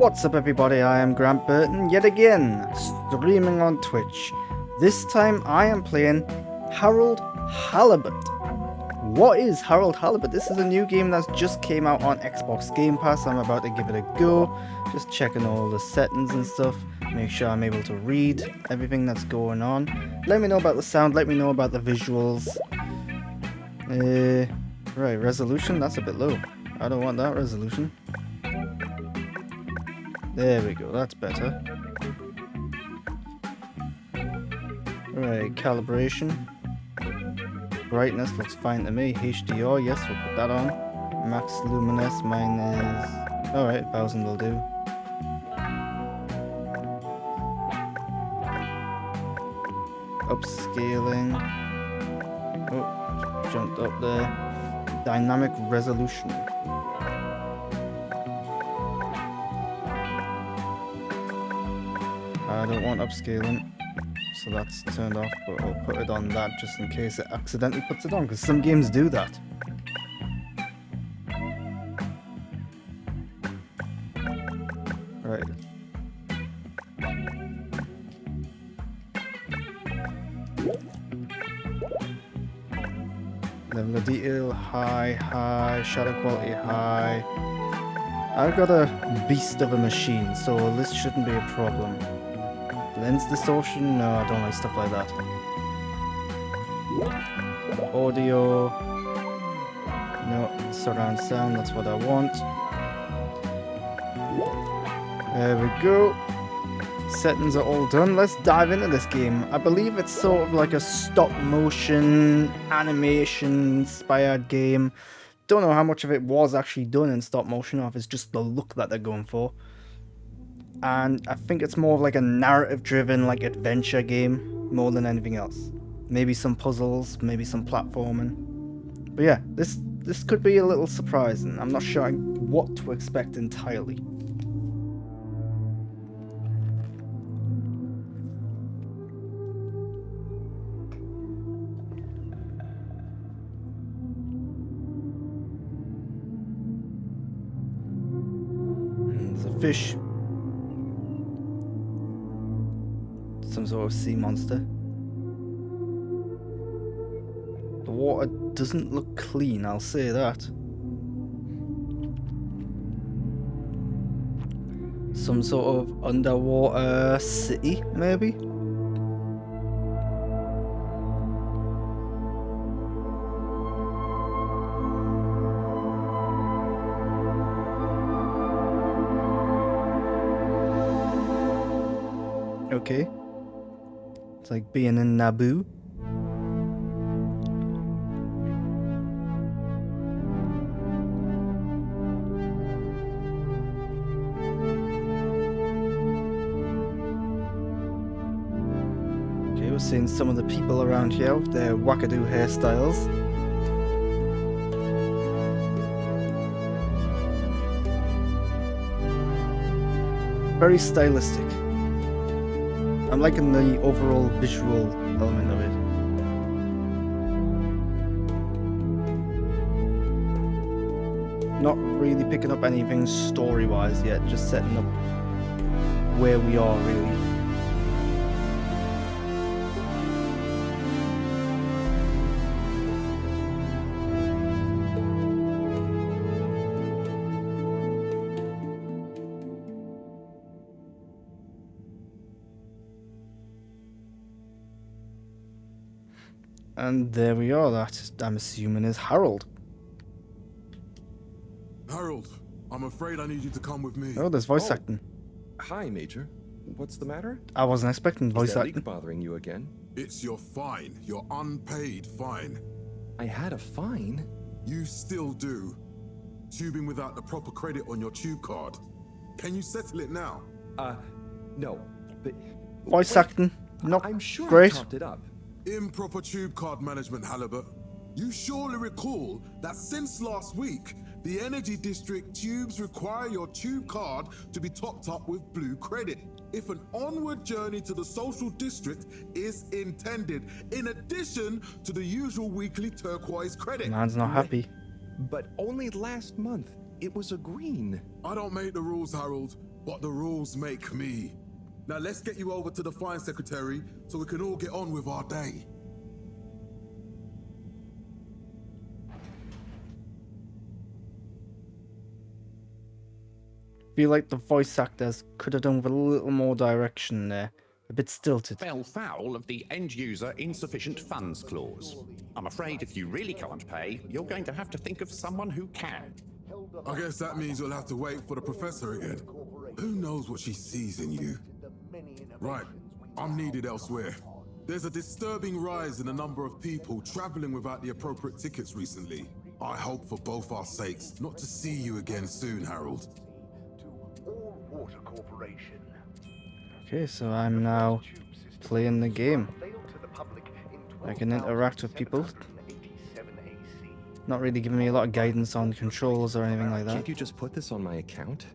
What's up everybody, I am Grant Burton yet again, streaming on Twitch. This time I am playing Harold Halibut. What is Harold Halibut? This is a new game that's just came out on Xbox Game Pass. I'm about to give it a go, just checking all the settings and stuff, make sure I'm able to read everything that's going on. Let me know about the sound, let me know about the visuals. Right, resolution, that's a bit low. I don't want that resolution. There we go, that's better. Right, calibration. Brightness looks fine to me. HDR, yes, we'll put that on. Max luminous, mine is... Alright, 1000 will do. Upscaling. Oh, jumped up there. Dynamic resolution. I don't want upscaling, so that's turned off, but I'll put it on that just in case it accidentally puts it on, because some games do that. Right. Level of detail high, shadow quality high. I've got a beast of a machine, so this shouldn't be a problem. Lens distortion? No, I don't like stuff like that. Audio. No, surround sound, that's what I want. There we go. Settings are all done. Let's dive into this game. I believe it's sort of like a stop motion, animation inspired game. Don't know how much of it was actually done in stop motion or if it's just the look that they're going for. And I think it's more of like a narrative-driven, like adventure game, more than anything else. Maybe some puzzles, maybe some platforming. But yeah, this could be a little surprising. I'm not sure what to expect entirely. There's a fish. Some sort of sea monster. The water doesn't look clean, I'll say that. Some sort of underwater city, maybe? Okay. It's like being in Naboo. Okay, we're seeing some of the people around here with their wackadoo hairstyles. Very stylistic. I'm liking the overall visual element of it. Not really picking up anything story-wise yet, just setting up where we are, really. And there we are, that I'm assuming is Harold. Harold, I'm afraid I need you to come with me. Oh, there's voice acting. Hi, Major. What's the matter? I wasn't expecting voice Is that acting. leak bothering you again? It's your fine, your unpaid fine. I had a fine? You still do. Tubing without the proper credit on your tube card. Can you settle it now? No. But Voice acting, not I'm sure great. I topped it up. Improper tube card management, Halibut. You surely recall that since last week, the Energy District tubes require your tube card to be topped up with blue credit if an onward journey to the social district is intended, in addition to the usual weekly turquoise credit. Man's not happy. But only last month, it was a green. I don't make the rules, Harold. but the rules make me. Now let's get you over to the fine secretary so we can all get on with our day. Feel like the voice actors could have done with a little more direction there. A bit stilted. Fell foul of the end user insufficient funds clause. I'm afraid if you really can't pay, you're going to have to think of someone who can. I guess that means you'll have to wait for the professor again. Who knows what she sees in you? Right, I'm needed elsewhere. There's a disturbing rise in the number of people traveling without the appropriate tickets recently. I hope for both our sakes not to see you again soon, Harold. Okay, so I'm now playing the game. I can interact with people. Not really giving me a lot of guidance on controls or anything like that. Can't you just put this on my account?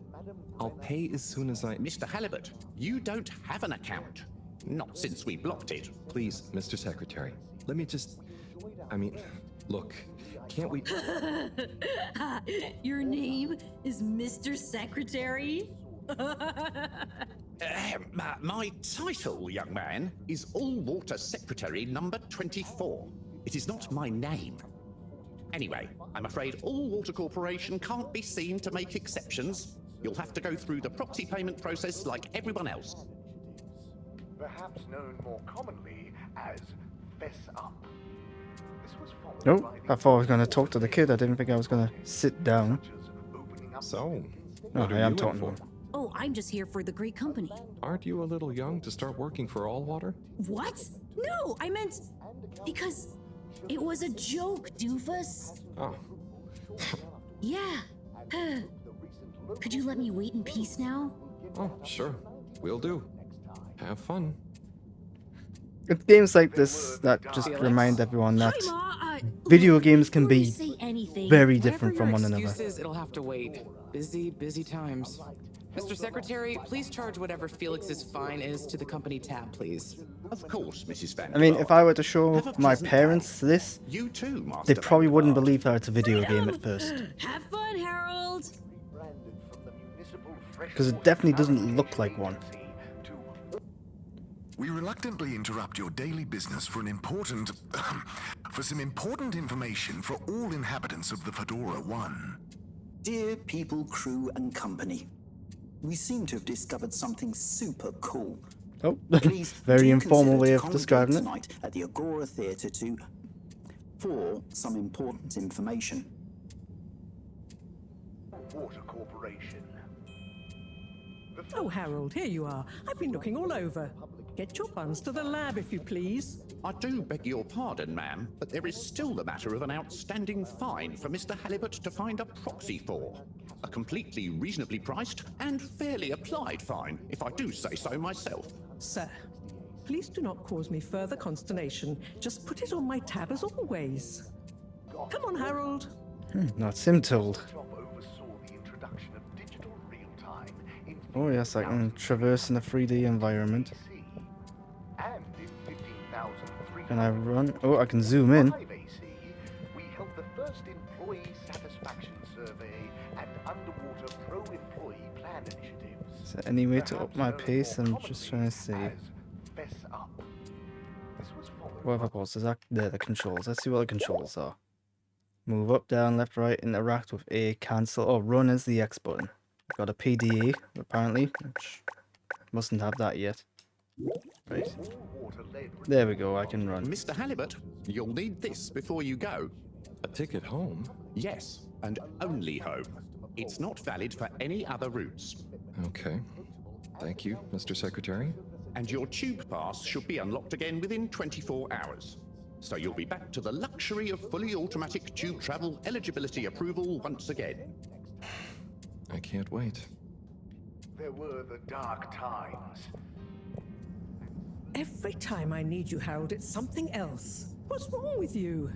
I'll pay as soon as I... Mr. Halibut, you don't have an account. Not since we blocked it. Please, Mr. Secretary, let me just... I mean, look, can't we... Your name is Mr. Secretary? My title, young man, is All-Water Secretary number 24. It is not my name. Anyway, I'm afraid All-Water Corporation can't be seen to make exceptions. You'll have to go through the proxy payment process like everyone else. Perhaps known more commonly as Fess Up. This was followed Nope, by I thought I was going to talk to the kid. I didn't think I was going to sit down. So, Oh, what I are am you talking in to for? him. Oh, I'm just here for the great company. Aren't you a little young to start working for Allwater? What? No, I meant because it was a joke, doofus. Oh, Yeah. Could you let me wait in peace now? oh, sure, will do. Have fun. It's games like this that just remind everyone that Hi, Ma. video Look, games can before you be say anything, very Whatever different your from one another. excuses, it'll have to wait. Busy times. Mr. Secretary, please charge whatever Felix's fine is to the company tab, please. Of course, Mrs. Van. I mean, if I were to show Have a my pleasant parents this, You too, Master. they probably Van wouldn't Vaart. believe that it's a video game at first. Have fun, Harold. Because it definitely doesn't look like one. We reluctantly interrupt your daily business for some important information for all inhabitants of the Fedora 1. Dear people, crew, and company, we seem to have discovered something super cool. Oh, Please very do informal consider way to of describing it. congregate tonight at the Agora Theatre for some important information. Water Corporation. Oh, Harold, here you are. I've been looking all over. Get your buns to the lab, if you please. I do beg your pardon, ma'am, but there is still the matter of an outstanding fine for Mr. Halibut to find a proxy for. A completely reasonably priced and fairly applied fine, if I do say so myself. Sir, please do not cause me further consternation. Just put it on my tab as always. Come on, Harold. Not sim told. Oversaw the introduction of digital real-time in Oh yes, I can traverse in a 3D environment. and in 15,300 Can I run? Oh, I can zoom in. AC, we held the first employee satisfaction survey and underwater pro-employee plan initiatives. Is there any way to up my pace? I'm just trying to see. As Fess Up. This was followed What have I paused? Is that there? The controls. Let's see what the controls are. Move up, down, left, right, interact with A, cancel. Oh, run is the X button. Got a PDA, apparently. Which mustn't have that yet. Right. There we go, I can run. Mr. Halibut, you'll need this before you go. A ticket home? Yes, and only home. It's not valid for any other routes. Okay. Thank you, Mr. Secretary. And your tube pass should be unlocked again within 24 hours. So you'll be back to the luxury of fully automatic tube travel eligibility approval once again. I can't wait. there were the dark times. Every time I need you, Harold, it's something else. What's wrong with you?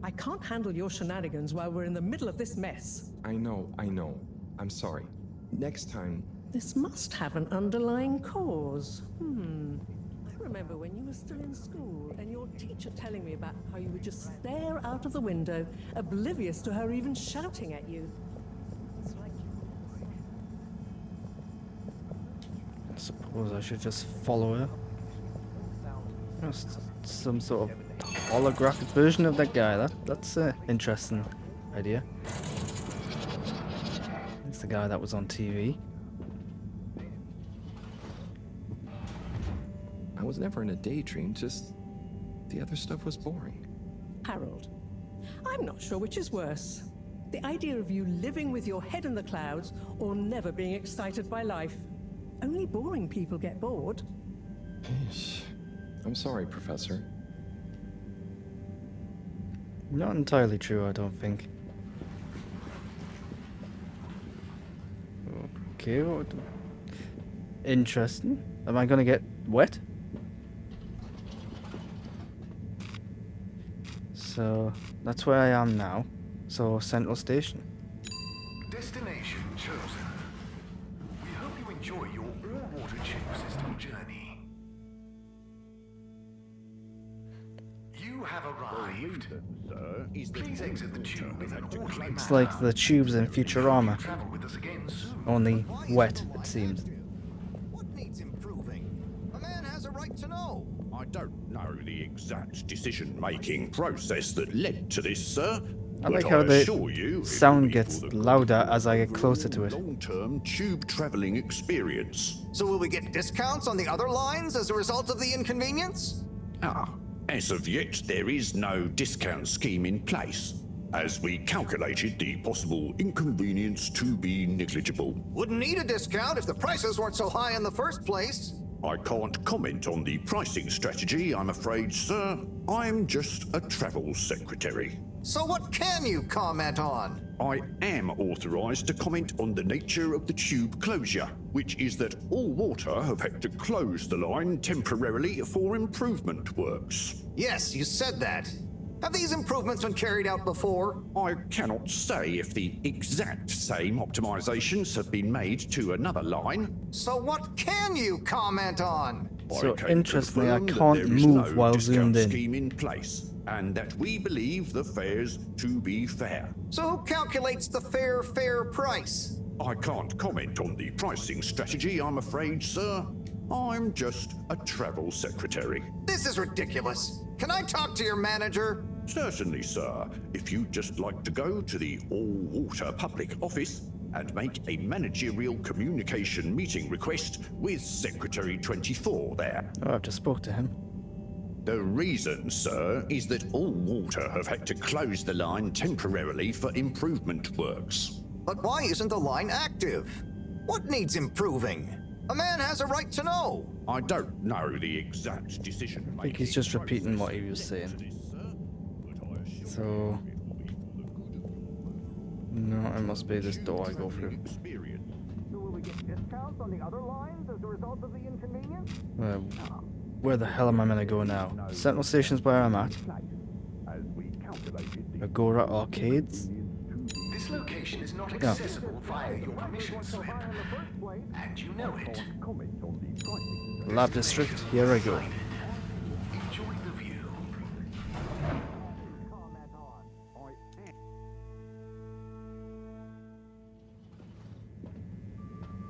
I can't handle your shenanigans while we're in the middle of this mess. I know. I'm sorry. Next time... This must have an underlying cause. I remember when you were still in school and your teacher telling me about how you would just stare out of the window, oblivious to her even shouting at you. It's like suppose I should just follow her. Just some sort of holographic version of that guy. That's an interesting idea. It's the guy that was on TV. I was never in a daydream, just the other stuff was boring. Harold, I'm not sure which is worse. The idea of you living with your head in the clouds or never being excited by life. Only boring people get bored. I'm sorry, Professor. Not entirely true, I don't think. Okay, interesting. Am I gonna get wet? So that's where I am now. So Central Station. Destination chosen. We hope you enjoy your all-water tube system journey. You have arrived. Please exit the tube in an orderly manner. It's like the tubes in Futurama. Travel with us again soon. Only wet, it seems. What needs improving? A man has a right to know. I don't know the exact decision-making process that led to this, sir. I like how the sound gets louder as I get closer to it. Long-term tube traveling experience. So will we get discounts on the other lines as a result of the inconvenience? As of yet, there is no discount scheme in place, as we calculated the possible inconvenience to be negligible. Wouldn't need a discount if the prices weren't so high in the first place. I can't comment on the pricing strategy, I'm afraid, sir. I'm just a travel secretary. So what can you comment on? I am authorised to comment on the nature of the tube closure, which is that All Water have had to close the line temporarily for improvement works. Yes, you said that. Have these improvements been carried out before? I cannot say if the exact same optimizations have been made to another line. So what can you comment on? So can interestingly, I confirm that can't there is move no while discount zoomed in. scheme in place, and that we believe the fares to be fair. So who calculates the fair price? I can't comment on the pricing strategy, I'm afraid, sir. I'm just a travel secretary. This is ridiculous. Can I talk to your manager? Certainly, sir. If you'd just like to go to the All Water public office and make a managerial communication meeting request with Secretary 24 there. Oh, I've just spoke to him. The reason, sir, is that All Water have had to close the line temporarily for improvement works. But why isn't the line active? What needs improving? A man has a right to know. I don't know the exact decision. I think he's just repeating what he was saying. So... no, it must be this door I go through. Will we get discounts on the other lines as a result of the inconvenience? Where the hell am I gonna go now? Central Station's where I'm at. Agora Arcades. This location is not accessible via your permission slip. And you know it. Lab District, here I go. Enjoy the view.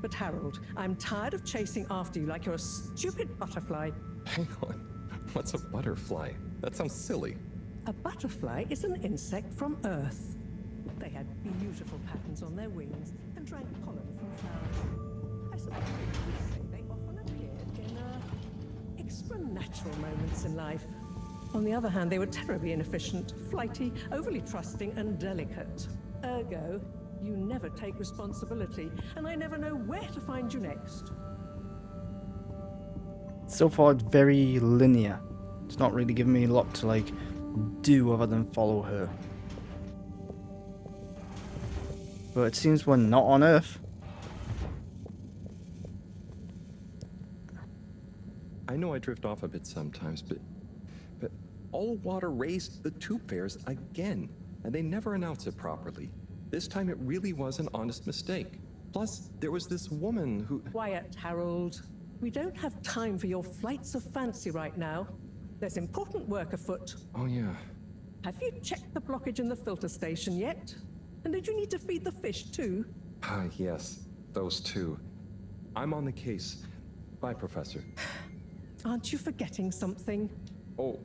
But Harold, I'm tired of chasing after you like you're a stupid butterfly. Hang on. What's a butterfly? That sounds silly. A butterfly is an insect from Earth. They had beautiful patterns on their wings and drank pollen from flowers. I suppose you could say they often appeared in extra natural moments in life. On the other hand, they were terribly inefficient, flighty, overly trusting, and delicate. Ergo, you never take responsibility, and I never know where to find you next. So far, it's very linear. It's not really giving me a lot to, like, do other than follow her. But it seems we're not on Earth. I know I drift off a bit sometimes, but All Water raised the tube fares again, and they never announce it properly. This time it really was an honest mistake. Plus, there was this woman who... Quiet, Harold. We don't have time for your flights of fancy right now. There's important work afoot. Oh, yeah. Have you checked the blockage in the filter station yet? And did you need to feed the fish too? Yes, those two. I'm on the case. Bye, Professor. Aren't you forgetting something? Oh,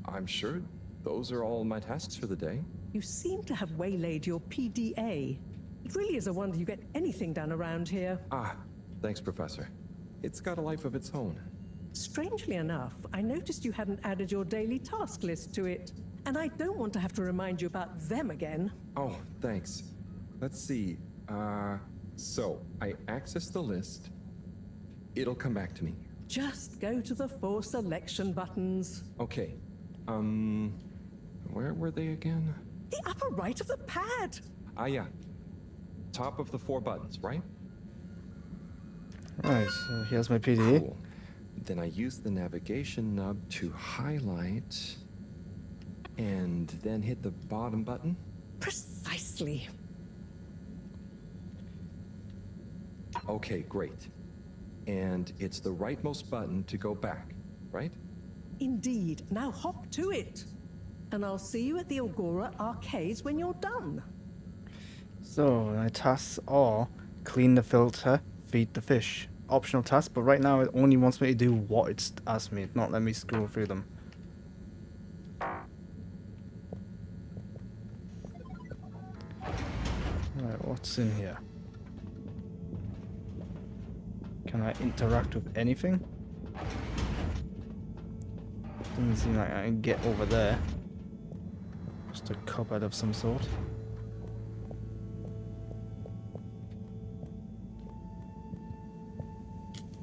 I'm sure those are all my tasks for the day. You seem to have waylaid your PDA. It really is a wonder you get anything done around here. Ah, thanks, Professor. It's got a life of its own. Strangely enough, I noticed you hadn't added your daily task list to it. And I don't want to have to remind you about them again. Oh, thanks. Let's see. So I access the list. It'll come back to me. Just go to the 4 selection buttons. Okay. Where were they again? The upper right of the pad. Ah, yeah. Top of the 4 buttons, right? Right, so here's my PDA. Cool. Then I use the navigation nub to highlight and then hit the bottom button. Precisely. Okay, great. And it's the rightmost button to go back, right? Indeed. Now hop to it. And I'll see you at the Agora arcades when you're done. So, my tasks are clean the filter, feed the fish. Optional tasks, but right now it only wants me to do what it's asked me, not let me scroll through them. Right, what's in here? Can I interact with anything? Doesn't seem like I can get over there. Just a cupboard of some sort.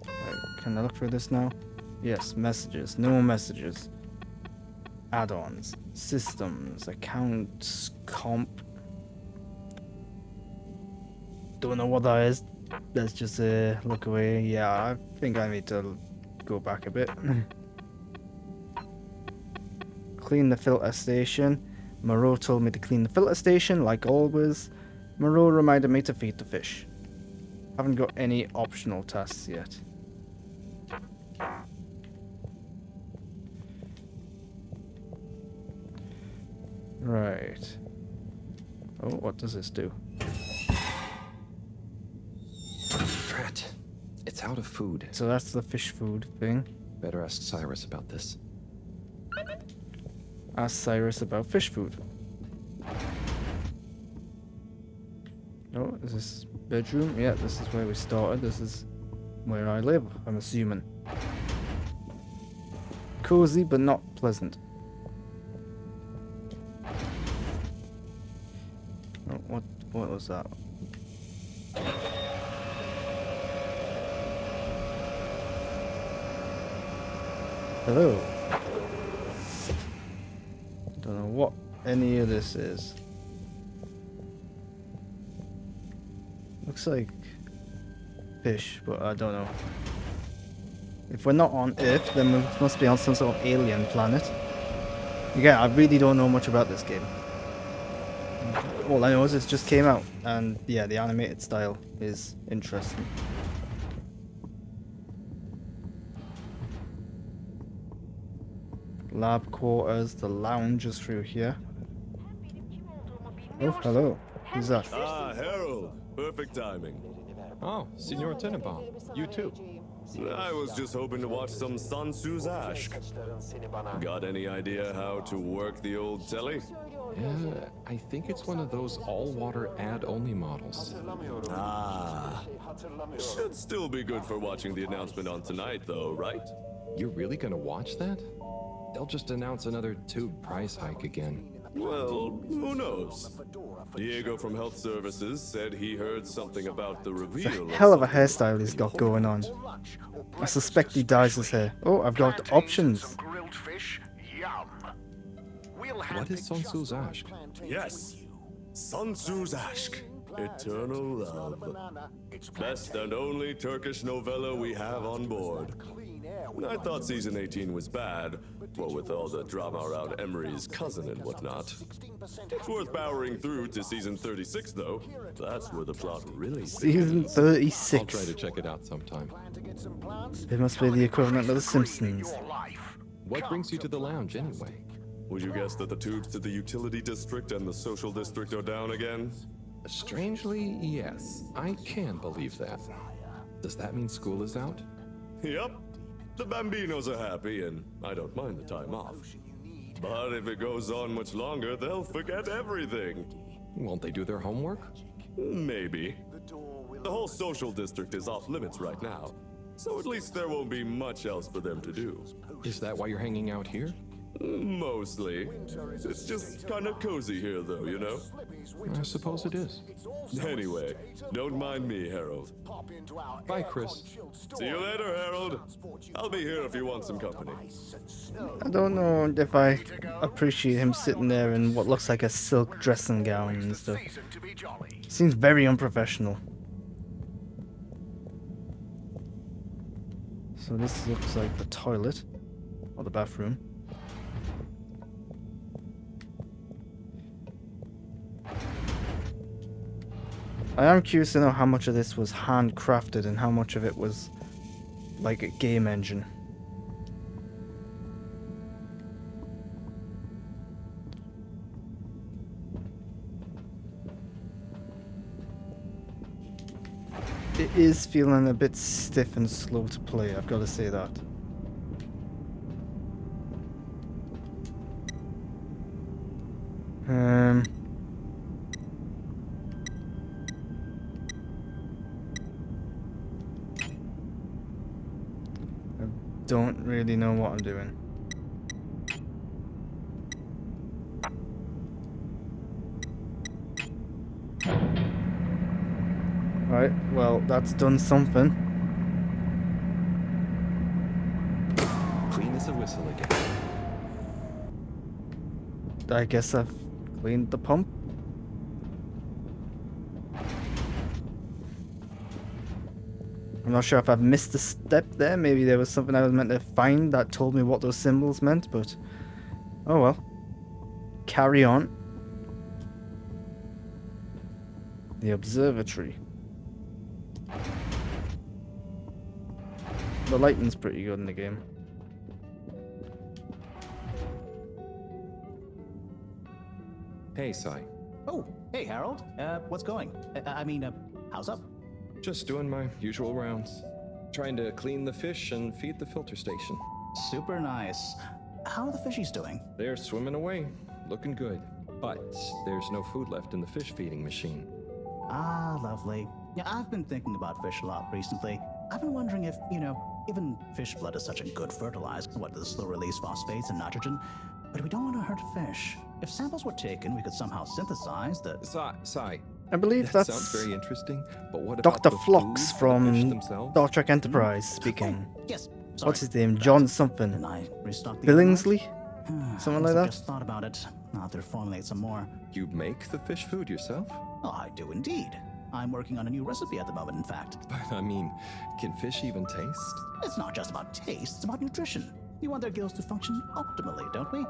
Right, can I look through this now? Yes, messages. No more messages. Add-ons. Systems. Accounts. Comp. Don't know what that is. Let's just look away. Yeah, I think I need to go back a bit. Clean the filter station. Moreau told me to clean the filter station, like always. Moreau reminded me to feed the fish. Haven't got any optional tasks yet. Right. Oh, what does this do? Drat. It's out of food. So that's the fish food thing. Better ask Cyrus about this. Ask Cyrus about fish food. Oh, is this bedroom? Yeah, this is where we started. This is where I live, I'm assuming. Cozy, but not pleasant. Oh, what was that? Hello. Don't know what any of this is. Looks like fish, but I don't know. If we're not on Earth, then we must be on some sort of alien planet. Again, I really don't know much about this game. All I know is it just came out, and yeah, the animated style is interesting. Lab quarters, the lounge is through here. Oh, hello. Who's that? Ah, Harold. Perfect timing. Oh, Signor Tenenbaum. You too. I was just hoping to watch some Sun Tzu's Ashk. Got any idea how to work the old telly? Yeah, I think it's one of those all-water ad-only models. Ah. Should still be good for watching the announcement on tonight, though, right? You're really gonna watch that? They'll just announce another tube price hike again. Well, who knows? Diego from Health Services said he heard something about the reveal. Hell of a hairstyle he's got going on. I suspect he dyes his hair. Oh, I've got options. What is Sun Tzu's Ashk? Yes, Sun Tzu's Ashk. Eternal Love. Best and only Turkish novella we have on board. I thought season 18 was bad, what with all the drama around Emery's cousin and whatnot. It's worth powering through to season 36, though. That's where the plot really... Season 36. I'll try to check it out sometime. It must be the equivalent of The Simpsons. What brings you to the lounge, anyway? Would you guess that the tubes to the utility district and the social district are down again? Strangely, yes. I can believe that. Does that mean school is out? Yep. The Bambinos are happy, and I don't mind the time off. But if it goes on much longer, they'll forget everything. Won't they do their homework? Maybe. The whole social district is off limits right now, so at least there won't be much else for them to do. Is that why you're hanging out here? Mostly. It's just kind of cozy here, though, you know? I suppose it is. Anyway, don't mind me, Harold. Bye, Chris. See you later, Harold. I'll be here if you want some company. I don't know if I appreciate him sitting there in what looks like a silk dressing gown and stuff. Seems very unprofessional. So this looks like the toilet. Or the bathroom. I am curious to know how much of this was handcrafted and how much of it was like a game engine. It is feeling a bit stiff and slow to play, I've got to say that. I don't really know what I'm doing. Right, well, that's done something. Clean as a whistle again. I guess I've cleaned the pump. I'm not sure if I've missed a step there. Maybe there was something I was meant to find that told me what those symbols meant, but oh well. Carry on. The observatory. The lighting's pretty good in the game. Hey, Sai. Oh, hey, Harold. What's going? How's up? Just doing my usual rounds. Trying to clean the fish and feed the filter station. Super nice. How are the fishies doing? They're swimming away, looking good. But there's no food left in the fish feeding machine. Ah, lovely. Yeah, I've been thinking about fish a lot recently. I've been wondering if, even fish blood is such a good fertilizer, what the slow release phosphates and nitrogen, but we don't want to hurt fish. If samples were taken, we could somehow synthesize the... Sai. I believe that that's sounds very interesting, but what Dr. about the Phlox food for the fish from themselves? Star Trek Enterprise speaking. Yes. What's his name? John something. Can I restock the Billingsley? Something like I that? just thought about it. I'll have to formulate some more. You make the fish food yourself? Oh, I do indeed. I'm working on a new recipe at the moment, in fact. But I mean, can fish even taste? It's not just about taste, it's about nutrition. We want their gills to function optimally, don't we?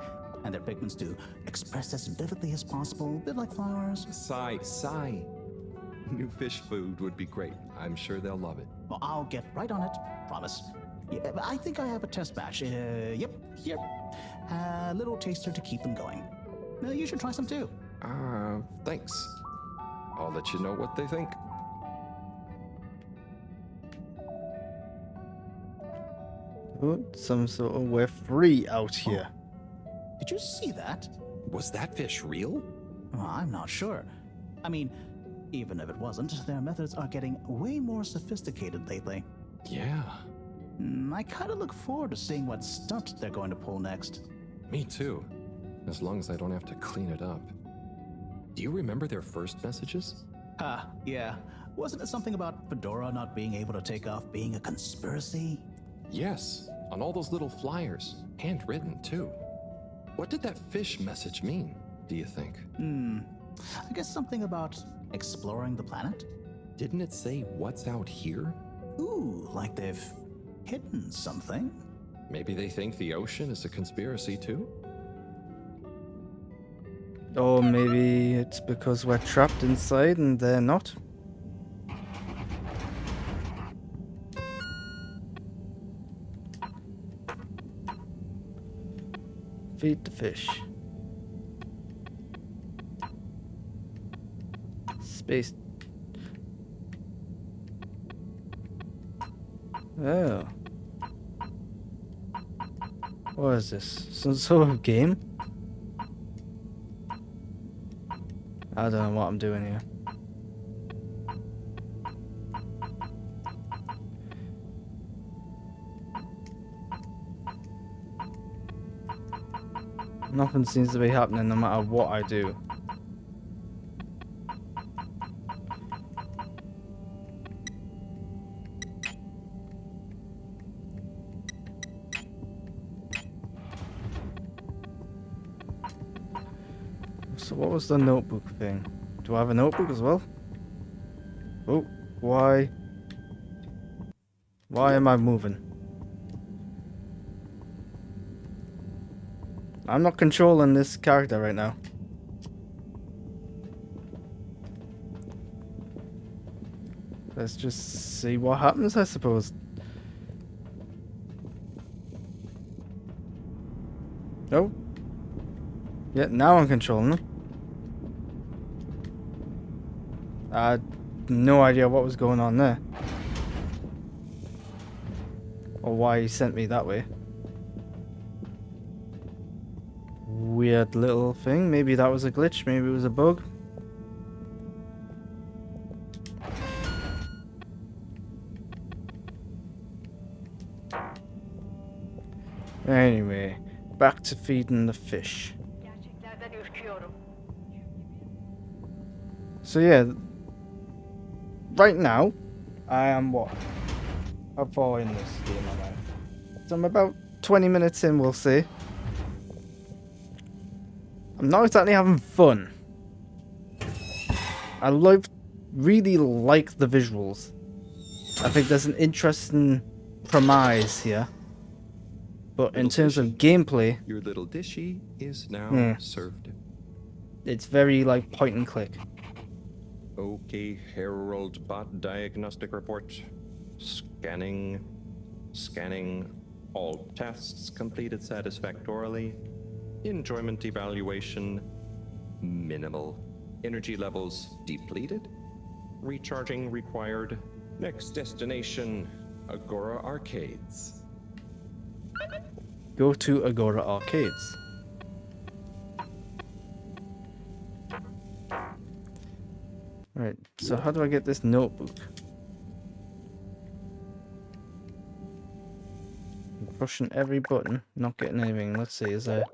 And their pigments to express as vividly as possible, a bit like flowers. Sai. New fish food would be great. I'm sure they'll love it. Well, I'll get right on it. Promise. Yeah, I think I have a test batch. Yep, here. A little taster to keep them going. You should try some too. Thanks. I'll let you know what they think. Oh, some sort of we're free out here. Did you see that? Was that fish real? I'm not sure. I mean, even if it wasn't, their methods are getting way more sophisticated lately. Yeah. I kind of look forward to seeing what stunt they're going to pull next. Me too. As long as I don't have to clean it up. Do you remember their first messages? Yeah. Wasn't it something about Fedora not being able to take off being a conspiracy? Yes, on all those little flyers. Handwritten too. What did that fish message mean, do you think? I guess something about exploring the planet? Didn't it say what's out here? Ooh, like they've hidden something? Maybe they think the ocean is a conspiracy too? Or maybe it's because we're trapped inside and they're not. Feed the fish. Space. Oh. What is this? Some sort of game? I don't know what I'm doing here. Nothing seems to be happening no matter what I do. So what was the notebook thing? Do I have a notebook as well? Oh, why? Why am I moving? I'm not controlling this character right now. Let's just see what happens, I suppose. Oh. Yeah, now I'm controlling him. I had no idea what was going on there. Or why he sent me that way. Weird little thing. Maybe that was a glitch. Maybe it was a bug. Anyway, back to feeding the fish. So yeah, right now, I am what? How far in this game am I? So I'm about 20 minutes in, we'll see. I'm not exactly having fun. I really like the visuals. I think there's an interesting premise here. But in terms of gameplay, your little dishy is now served. It's very like point and click. Okay, Herald Bot Diagnostic Report. Scanning. All tests completed satisfactorily. Enjoyment evaluation minimal. Energy levels depleted. Recharging required. Next destination, Agora Arcades. Go to Agora Arcades. Right, so how do I get this notebook? I'm pushing every button, not getting anything. Let's see, is there...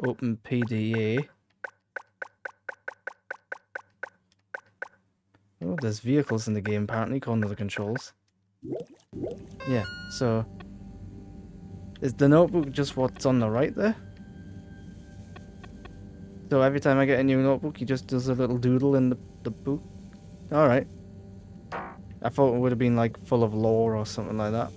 Open PDA. Oh, there's vehicles in the game apparently, according to the controls. Yeah, so... Is the notebook just what's on the right there? So every time I get a new notebook, he just does a little doodle in the book? Alright. I thought it would have been like full of lore or something like that.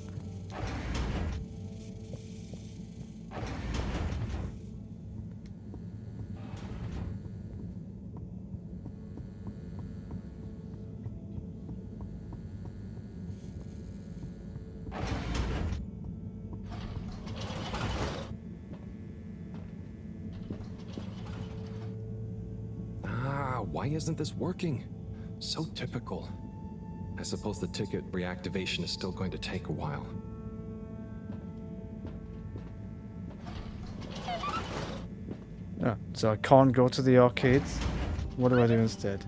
Why isn't this working? So typical. I suppose the ticket reactivation is still going to take a while. Oh, so I can't go to the arcades? What do I do instead?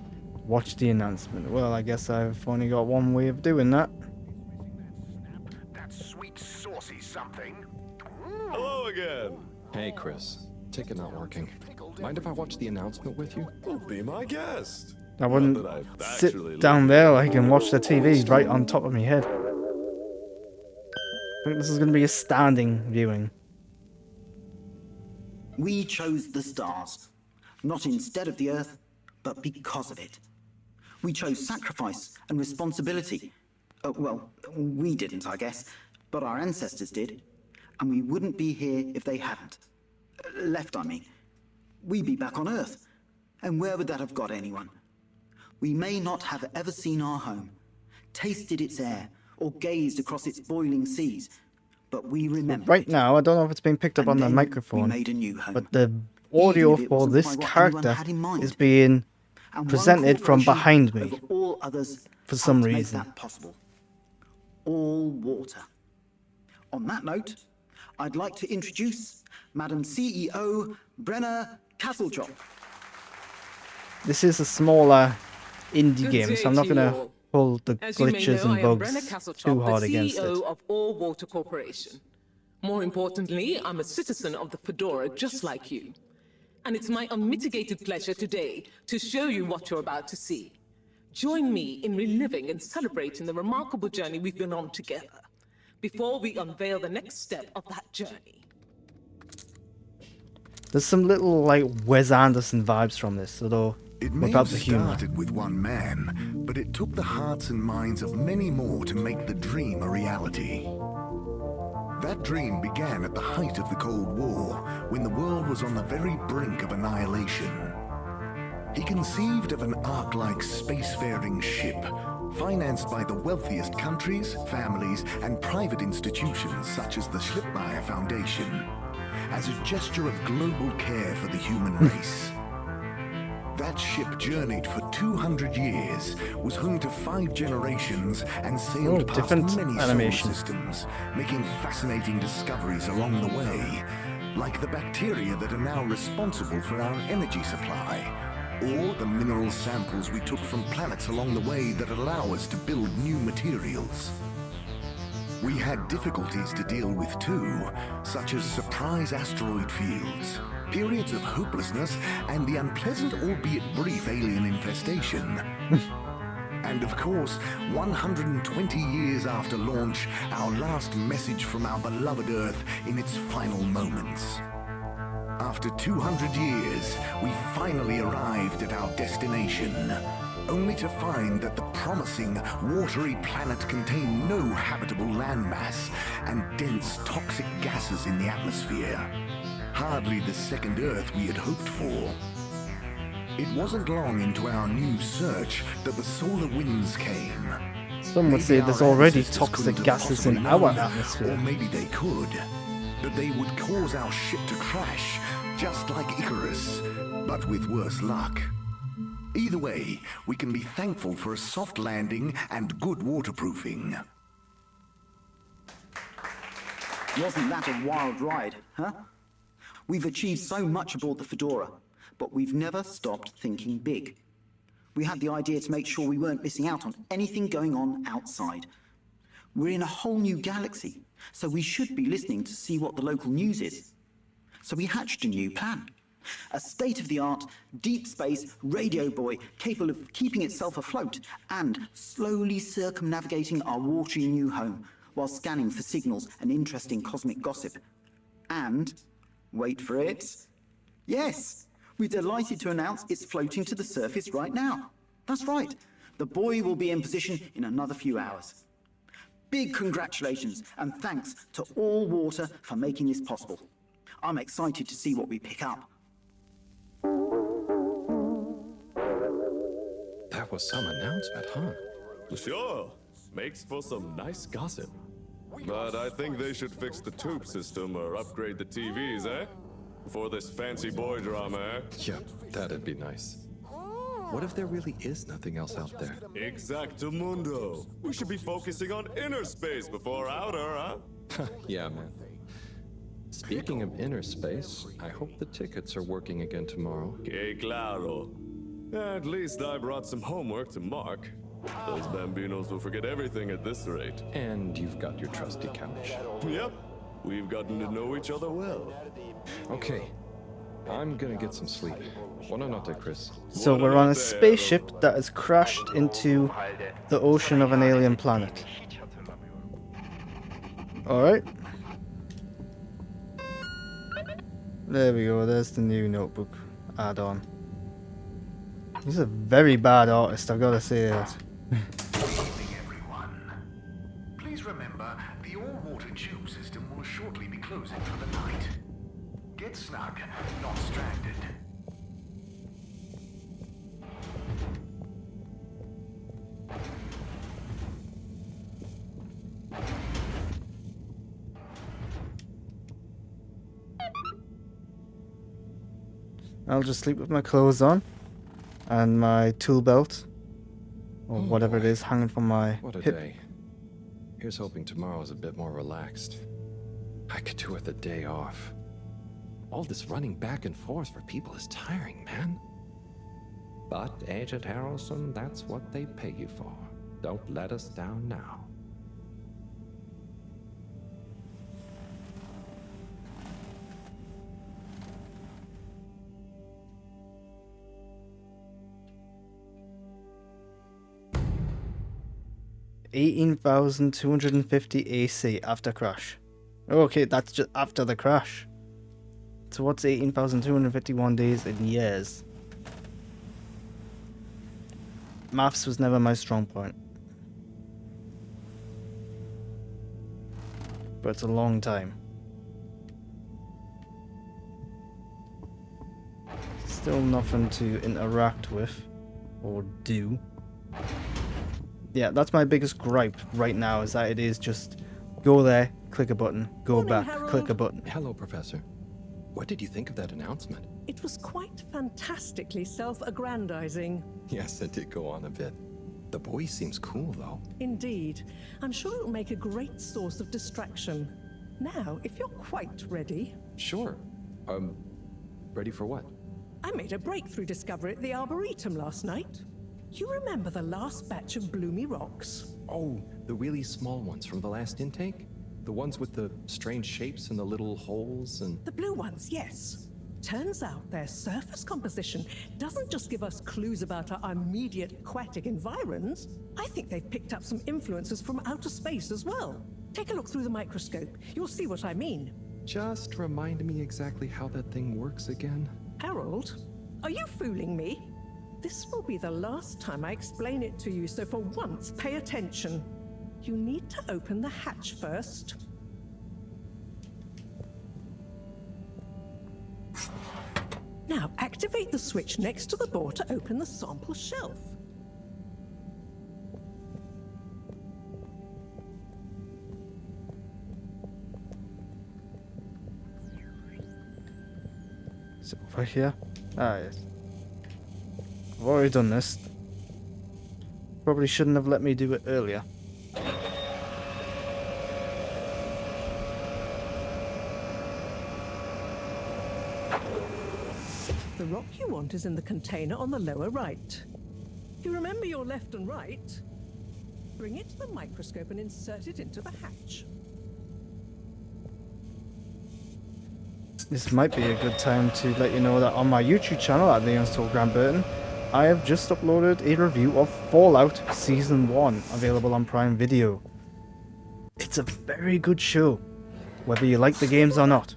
Watch the announcement. Well, I guess I've only got one way of doing that. That sweet saucy something. Hello again. Hey, Chris. Ticket not working. Mind if I watch the announcement with you? Well, be my guest. I wouldn't sit down there like and watch the TV right on top of my head. I think this is going to be a standing viewing. We chose the stars, not instead of the Earth, but because of it. We chose sacrifice and responsibility. Well, we didn't, I guess, but our ancestors did, and we wouldn't be here if they hadn't. Left, I mean. We'd be back on Earth, and where would that have got anyone? We may not have ever seen our home, tasted its air, or gazed across its boiling seas, but we remember. Right now, I don't know if it's being picked up on the microphone, but the audio for this character is being presented from behind me for some reason. all water. On that note, I'd like to introduce Madam CEO Brenna Castlejob. This is a smaller indie Good game, day so I'm not to going you to all. hold the As you may glitches know, and I am bugs Brenna too Castlejob, hard the against CEO it. of All Water Corporation. More importantly, I'm a citizen of the Fedora just like you. And it's my unmitigated pleasure today to show you what you're about to see. Join me in reliving and celebrating the remarkable journey we've been on together, before we unveil the next step of that journey. There's some little, like, Wes Anderson vibes from this, although It may without have the humor. started with one man, but it took the hearts and minds of many more to make the dream a reality. That dream began at the height of the Cold War, when the world was on the very brink of annihilation. He conceived of an Ark-like spacefaring ship, financed by the wealthiest countries, families, and private institutions such as the Schlippmeier Foundation, as a gesture of global care for the human race. That ship journeyed for 200 years, was home to 5 generations, and sailed past different many animation. solar systems, making fascinating discoveries along the way, like the bacteria that are now responsible for our energy supply, or the mineral samples we took from planets along the way that allow us to build new materials. We had difficulties to deal with too, such as surprise asteroid fields, periods of hopelessness, and the unpleasant albeit brief alien infestation. And of course, 120 years after launch, our last message from our beloved Earth in its final moments. After 200 years, we finally arrived at our destination, only to find that the promising, watery planet contained no habitable landmass and dense, toxic gases in the atmosphere. Hardly the second Earth we had hoped for. It wasn't long into our new search that the solar winds came. Some would say there's already toxic gases in our atmosphere. Or maybe they could. That they would cause our ship to crash, just like Icarus, but with worse luck. Either way, we can be thankful for a soft landing and good waterproofing. Wasn't that a wild ride, huh? We've achieved so much aboard the Fedora, but we've never stopped thinking big. We had the idea to make sure we weren't missing out on anything going on outside. We're in a whole new galaxy, so we should be listening to see what the local news is. So we hatched a new plan. A state-of-the-art, deep space radio buoy capable of keeping itself afloat and slowly circumnavigating our watery new home while scanning for signals and interesting cosmic gossip. And, wait for it, yes, we're delighted to announce it's floating to the surface right now. That's right, the buoy will be in position in another few hours. Big congratulations and thanks to All Water for making this possible. I'm excited to see what we pick up. That was some announcement, huh? Sure. Makes for some nice gossip. But I think they should fix the tube system or upgrade the TVs, eh? For this fancy boy drama, eh? Yeah, that'd be nice. What if there really is nothing else out there? Exactamundo. We should be focusing on inner space before outer, huh? Yeah, man. Speaking of inner space, I hope the tickets are working again tomorrow. Que claro. At least I brought some homework to mark. Those bambinos will forget everything at this rate. And you've got your trusty couch. Yep. We've gotten to know each other well. Okay. I'm gonna get some sleep. Buonanotte, Chris. So we're on a spaceship that has crashed into the ocean of an alien planet. Alright. There we go, there's the new notebook add-on. He's a very bad artist, I've got to say that. Good evening, everyone. Please remember, the all-water tube system will shortly be closing for the night. Get snug, not stranded. I'll just sleep with my clothes on and my tool belt or whatever it is hanging from my What a hip. day. Here's hoping tomorrow's a bit more relaxed. I could do with a day off. All this running back and forth for people is tiring, man. But, Agent Harrelson, that's what they pay you for. Don't let us down now. $18,250 AC after crash. Okay, that's just after the crash. So what's 18,251 days in years? Maths was never my strong point. But it's a long time. Still nothing to interact with or do. Yeah, that's my biggest gripe right now, is that it is just go there, click a button, go Morning, back, Harold. click a button. Hello, Professor. What did you think of that announcement? It was quite fantastically self-aggrandizing. Yes, it did go on a bit. The boy seems cool, though. Indeed. I'm sure it'll make a great source of distraction. Now, if you're quite ready... Sure. Ready for what? I made a breakthrough discovery at the Arboretum last night. You remember the last batch of bloomy rocks? Oh, the really small ones from the last intake? The ones with the strange shapes and the little holes and... The blue ones, yes. Turns out their surface composition doesn't just give us clues about our immediate aquatic environs. I think they've picked up some influences from outer space as well. Take a look through the microscope. You'll see what I mean. Just remind me exactly how that thing works again. Harold, are you fooling me? This will be the last time I explain it to you, so for once, pay attention. You need to open the hatch first. Now, activate the switch next to the door to open the sample shelf. Is it over here? Ah, yes. I've already done this. Probably shouldn't have let me do it earlier. The rock you want is in the container on the lower right. You remember your left and right? Bring it to the microscope and insert it into the hatch. This might be a good time to let you know that on my YouTube channel at The Untold Grant Burton, I have just uploaded a review of Fallout Season 1, available on Prime Video. It's a very good show, whether you like the games or not.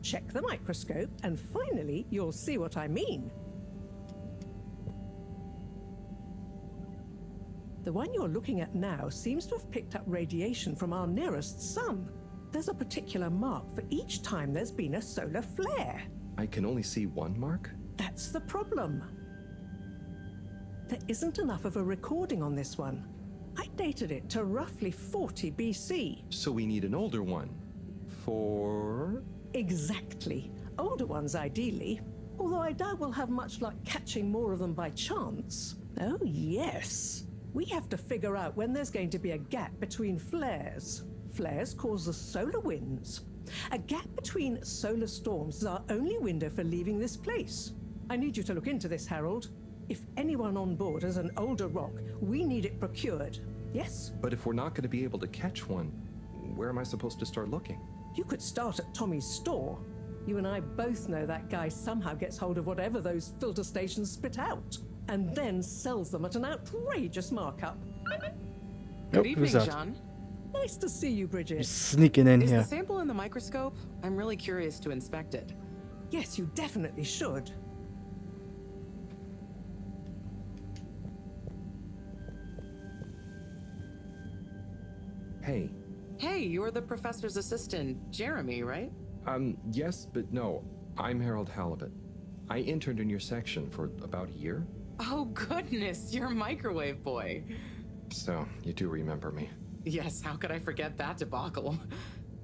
Check the microscope, and finally, you'll see what I mean. The one you're looking at now seems to have picked up radiation from our nearest sun. There's a particular mark for each time there's been a solar flare. I can only see one mark? That's the problem. There isn't enough of a recording on this one. I dated it to roughly 40 BC. So we need an older one. For... Exactly. Older ones, ideally. Although I doubt we'll have much luck catching more of them by chance. Oh, yes. We have to figure out when there's going to be a gap between flares. Flares cause the solar winds. A gap between solar storms is our only window for leaving this place. I need you to look into this, Harold. If anyone on board has an older rock, we need it procured. Yes? But if we're not going to be able to catch one, where am I supposed to start looking? You could start at Tommy's store. You and I both know that guy somehow gets hold of whatever those filter stations spit out, and then sells them at an outrageous markup. Good evening, John. Nice to see you, Bridget. You're sneaking in Is here. the sample in the microscope? I'm really curious to inspect it. Yes, you definitely should. Hey. Hey, you're the professor's assistant, Jeremy, right? Yes, but no. I'm Harold Halibut. I interned in your section for about a year. Oh, goodness, you're microwave boy. So, you do remember me. Yes, how could I forget that debacle?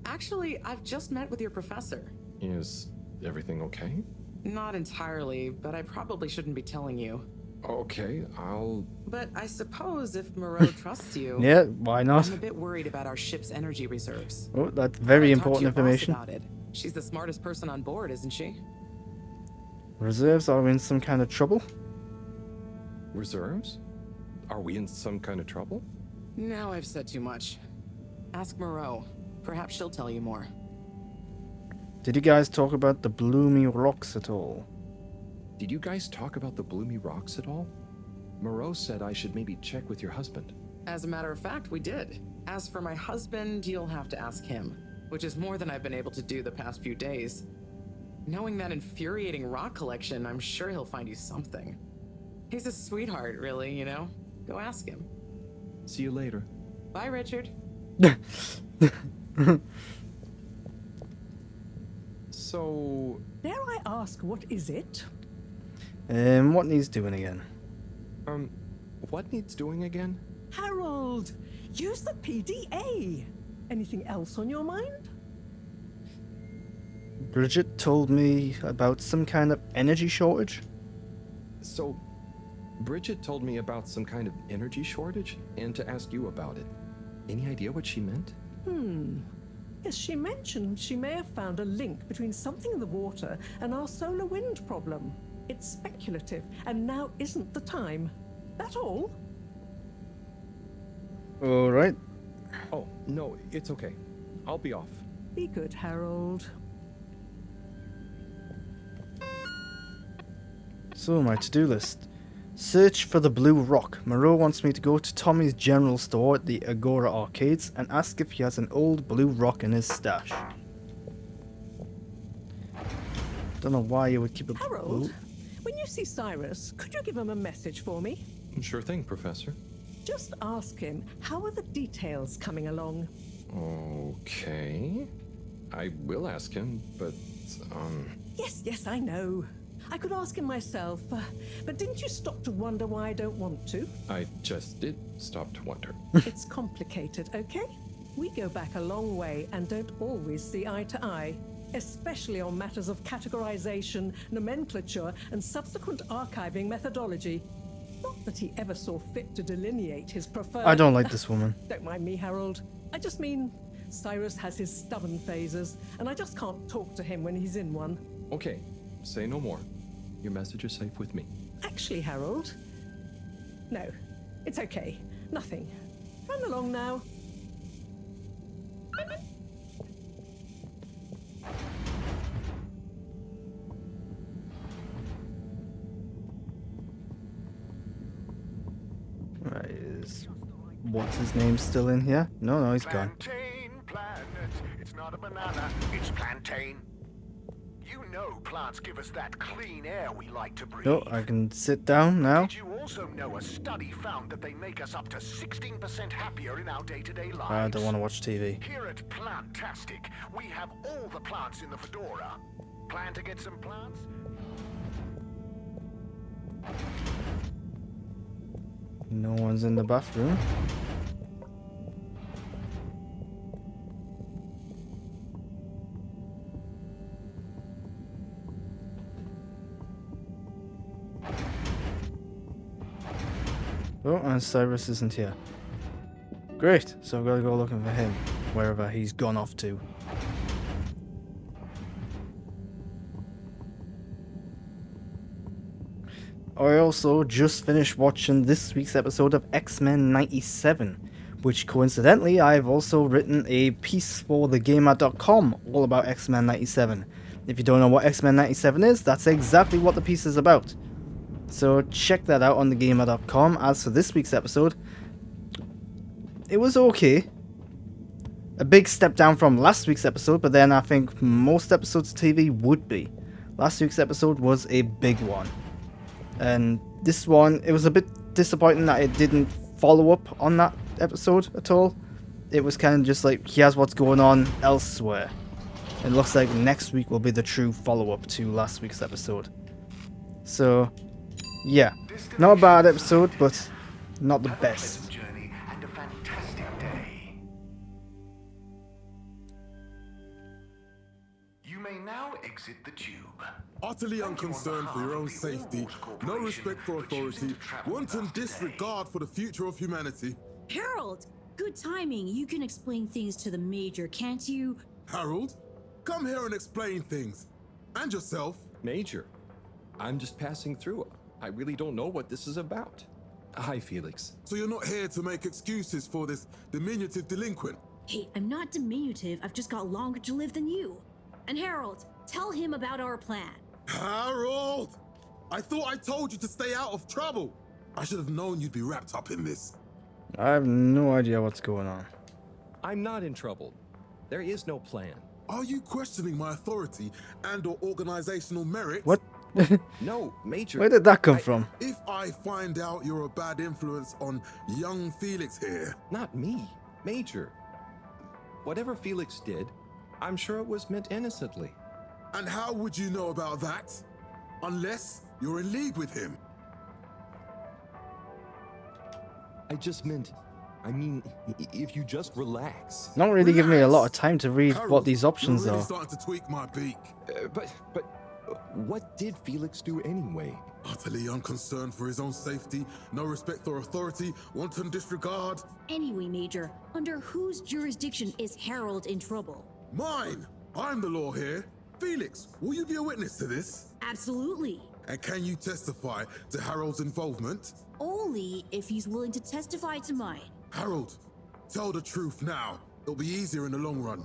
Actually, I've just met with your professor. Is everything okay? Not entirely, but I probably shouldn't be telling you. Okay, I'll... But I suppose if Moreau trusts you... Yeah, why not? I'm a bit worried about our ship's energy reserves. Oh, that's very I talked to important your boss information. about it. She's the smartest person on board, isn't she? Reserves are in some kind of trouble? Reserves? Are we in some kind of trouble? Now I've said too much. Ask Moreau. Perhaps she'll tell you more. Did you guys talk about the Bloomy Rocks at all? Did you guys talk about the Bloomy Rocks at all? Moreau said I should maybe check with your husband. As a matter of fact, we did. As for my husband, you'll have to ask him, which is more than I've been able to do the past few days. Knowing that infuriating rock collection, I'm sure he'll find you something. He's a sweetheart, really, you know? Go ask him. See you later. Bye, Richard. So... Dare I ask, what is it? What needs doing again? What needs doing again? Harold, use the PDA. Anything else on your mind? Bridget told me about some kind of energy shortage. So, Bridget told me about some kind of energy shortage and to ask you about it. Any idea what she meant? Yes, she mentioned she may have found a link between something in the water and our solar wind problem. It's speculative, and now isn't the time. That all? Alright. Oh, no, it's okay. I'll be off. Be good, Harold. So, my to-do list. Search for the blue rock. Moreau wants me to go to Tommy's general store at the Agora Arcades and ask if he has an old blue rock in his stash. Don't know why you would keep a... Harold, when you see Cyrus, could you give him a message for me? Sure thing, Professor. Just ask him, how are the details coming along? Okay. I will ask him, but, Yes, I know. I could ask him myself, but didn't you stop to wonder why I don't want to? I just did stop to wonder. It's complicated, okay? We go back a long way and don't always see eye to eye, especially on matters of categorization, nomenclature, and subsequent archiving methodology. Not that he ever saw fit to delineate his preferred... I don't like this woman. Don't mind me, Harold. I just mean, Cyrus has his stubborn phases, and I just can't talk to him when he's in one. Okay, say no more. Your message is safe with me. Actually, Harold... No, it's okay. Nothing. Run along now. Right, is... What's his name still in here? No, he's gone. Plantain planet. It's not a banana, it's plantain. You know plants give us that clean air we like to breathe. Oh, I can sit down now. Did you also know a study found that they make us up to 16% happier in our day-to-day lives? I don't want to watch TV. Here at Plantastic, we have all the plants in the fedora. Plan to get some plants? No one's in the bathroom. Oh, and Cyrus isn't here. Great, so I've got to go looking for him, wherever he's gone off to. I also just finished watching this week's episode of X-Men 97, which coincidentally I've also written a piece for thegamer.com all about X-Men 97. If you don't know what X-Men 97 is, that's exactly what the piece is about. So check that out on thegamer.com. As for this week's episode, it was okay. A big step down from last week's episode, but then I think most episodes of TV would be. Last week's episode was a big one. And this one, it was a bit disappointing that it didn't follow up on that episode at all. It was kind of just like, here's what's going on elsewhere. It looks like next week will be the true follow-up to last week's episode. So, yeah. Not a bad episode, but not the best. Journey and a fantastic day. You may now exit the tube. Utterly unconcerned for your own safety, no respect for authority, wanton disregard for the future of humanity. Harold! Good timing. You can explain things to the Major, can't you? Harold, come here and explain things. And yourself. Major, I'm just passing through. I really don't know what this is about. Hi, Felix. So you're not here to make excuses for this diminutive delinquent? Hey, I'm not diminutive. I've just got longer to live than you. And Harold, tell him about our plan. Harold! I thought I told you to stay out of trouble. I should have known you'd be wrapped up in this. I have no idea what's going on. I'm not in trouble. There is no plan. Are you questioning my authority and/or organizational merit? What? No, Major. Where did that come from? If I find out you're a bad influence on young Felix here... Not me, Major. Whatever Felix did, I'm sure it was meant innocently. And how would you know about that? Unless you're in league with him. I mean, if you just relax. Not really giving me a lot of time to read Harold, what these options you're really are. starting to tweak my beak. But what did Felix do anyway? Utterly unconcerned for his own safety, no respect for authority, wanton disregard. Anyway, Major, under whose jurisdiction is Harold in trouble? Mine! I'm the law here. Felix, will you be a witness to this? Absolutely. And can you testify to Harold's involvement? Only if he's willing to testify to mine. Harold, tell the truth now. It'll be easier in the long run.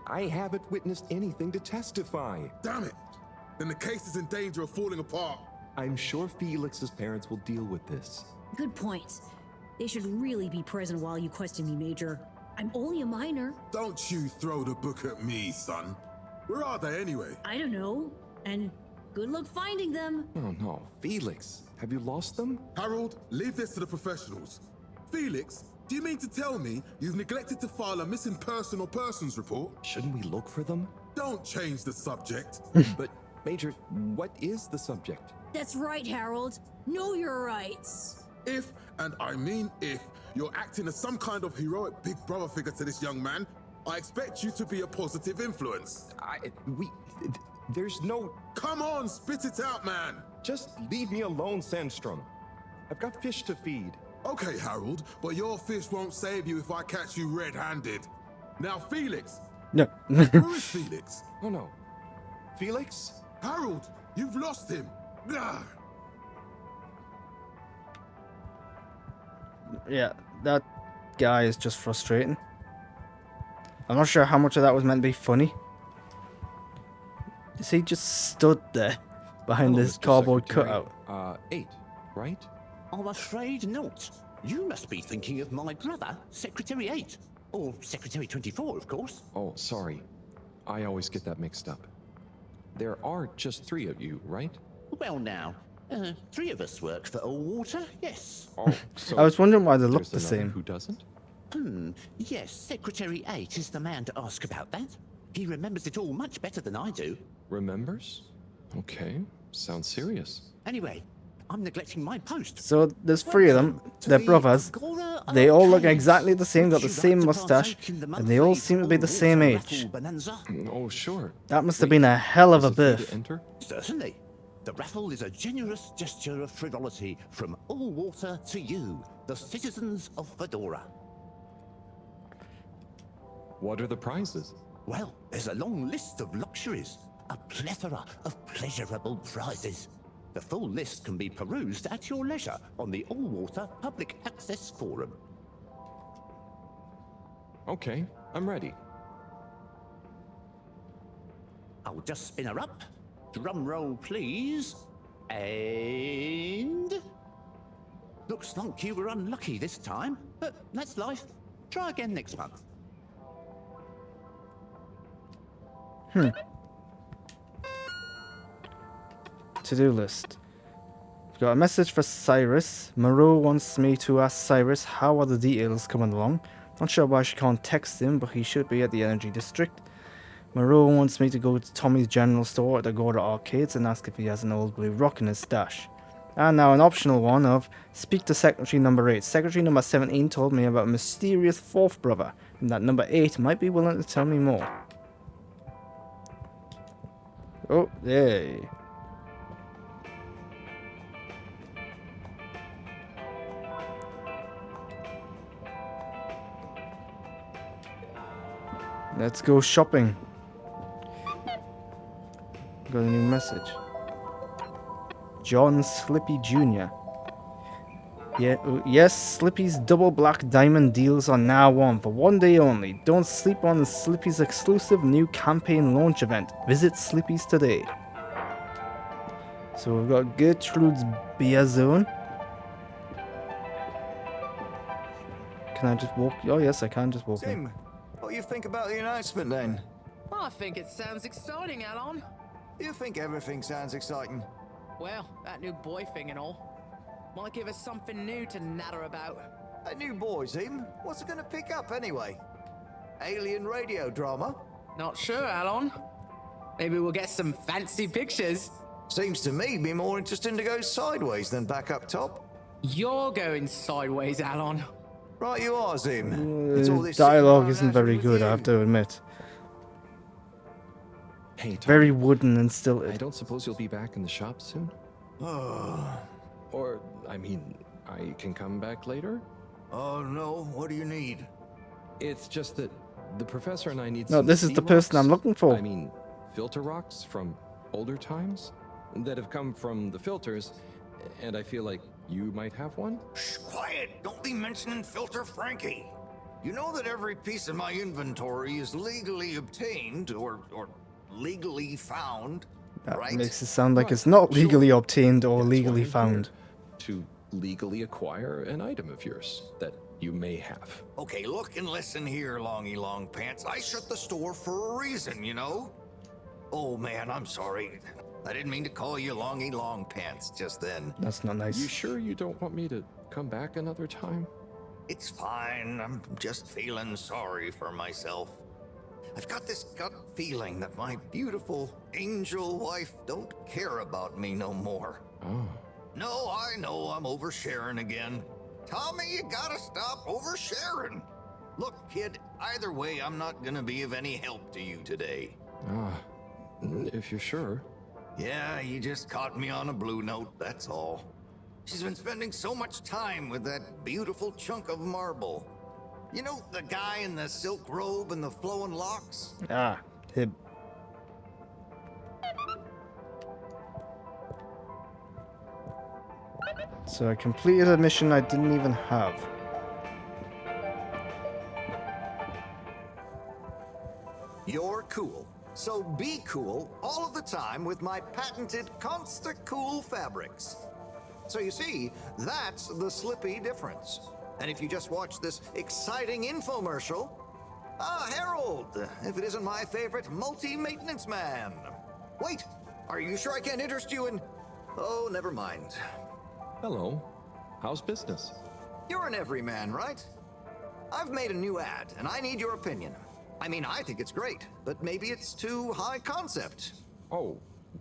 I haven't witnessed anything to testify. Damn it! Then the case is in danger of falling apart. I'm sure Felix's parents will deal with this. Good point. They should really be present while you question me, Major. I'm only a minor. Don't you throw the book at me, son. Where are they anyway? I don't know. And good luck finding them. Oh no, Felix, have you lost them? Harold, leave this to the professionals. Felix, do you mean to tell me you've neglected to file a missing person or persons report? Shouldn't we look for them? Don't change the subject. But, Major, what is the subject? That's right, Harold. Know your rights. If, and I mean if, you're acting as some kind of heroic big brother figure to this young man, I expect you to be a positive influence. There's no... Come on, spit it out, man! Just leave me alone, Sandstrom. I've got fish to feed. Okay, Harold, but your fish won't save you if I catch you red-handed. Now, Felix! No. Where is Felix? Oh no. Felix? Harold, you've lost him! Ugh. Yeah, that guy is just frustrating. I'm not sure how much of that was meant to be funny. Is he just stood there behind this Mr. cardboard Secretary. cutout? 8, right? I'm afraid not. You must be thinking of my brother, Secretary 8. Or Secretary 24, of course. Oh, sorry. I always get that mixed up. There are just 3 of you, right? Well now, 3 of us work for Allwater, yes. Oh, so I was wondering why they looked the there's another same. Who doesn't? Yes, Secretary 8 is the man to ask about that. He remembers it all much better than I do. Remembers? Okay, sounds serious. Anyway, I'm neglecting my post. So there's 3 of them. They're brothers. They all look exactly the same, got the same mustache, and they all seem to be the same age. Oh, sure. That must have been a hell of a Is it free to birth. enter? Certainly. The raffle is a generous gesture of frivolity from Allwater to you, the citizens of Fedora. What are the prizes? Well, there's a long list of luxuries, a plethora of pleasurable prizes. The full list can be perused at your leisure on the Allwater Public Access Forum. Okay, I'm ready. I'll just spin her up. Drum roll, please. And... Looks like you were unlucky this time, but that's life. Try again next month. To-do list. We've got a message for Cyrus. Moreau wants me to ask Cyrus how are the details coming along. Not sure why she can't text him, but he should be at the Energy District. Moreau wants me to go to Tommy's General Store at the Gorda Arcades and ask if he has an old blue rock in his stash. And now an optional one of speak to Secretary number 8. Secretary number 17 told me about a mysterious 4th brother And that number 8 might be willing to tell me more. Oh, yay. Let's go shopping. Got a new message. John Slippy Jr. Yeah, yes, Slippy's double black diamond deals are now on for 1 day only. Don't sleep on Slippy's exclusive new campaign launch event. Visit Slippy's today. So we've got Gertrude's Beer Zone. Can I just walk? Oh yes, I can just walk in. What do you think about the announcement then? I think it sounds exciting, Alon. You think everything sounds exciting? Well, that new boy thing and all. Might give us something new to natter about. A new boy, Zim? What's it gonna pick up anyway? Alien radio drama? Not sure, Alon. Maybe we'll get some fancy pictures. Seems to me be more interesting to go sideways than back up top. You're going sideways, Alon. Right you are, Zim. It's all this Dialogue isn't very good, I have to admit. Hey, Tom, very wooden and stilted. I don't suppose you'll be back in the shop soon? Or, I mean, I can come back later? Oh no, what do you need? It's just that the professor and I need No, some this is sea the person rocks. I'm looking for. I mean, filter rocks from older times that have come from the filters, and I feel like you might have one? Shh, quiet. Don't be mentioning Filter Frankie. You know that every piece of my inventory is legally obtained or legally found, That right? makes it sound like it's not legally obtained or legally found. To legally acquire an item of yours that you may have. Okay, look and listen here, Longy Long Pants. I shut the store for a reason, you know? Oh man, I'm sorry. I didn't mean to call you Longy Long Pants just then. That's not nice. You sure you don't want me to come back another time? It's fine. I'm just feeling sorry for myself. I've got this gut feeling that my beautiful angel wife don't care about me no more. Oh. No, I know I'm oversharing again. Tommy, you gotta stop oversharing. Look, kid, either way, I'm not gonna be of any help to you today. Ah, if you're sure. Yeah, you just caught me on a blue note, that's all. She's been spending so much time with that beautiful chunk of marble. You know, the guy in the silk robe and the flowing locks? Ah, him. So I completed a mission I didn't even have. You're cool. So be cool all of the time with my patented Consta Cool fabrics. So you see, that's the Slippy difference. And if you just watch this exciting infomercial, Harold, if it isn't my favorite multi-maintenance man. Wait, are you sure I can't interest you in... Oh, never mind. Hello. How's business? You're an everyman, right? I've made a new ad, and I need your opinion. I mean, I think it's great, but maybe it's too high concept. Oh,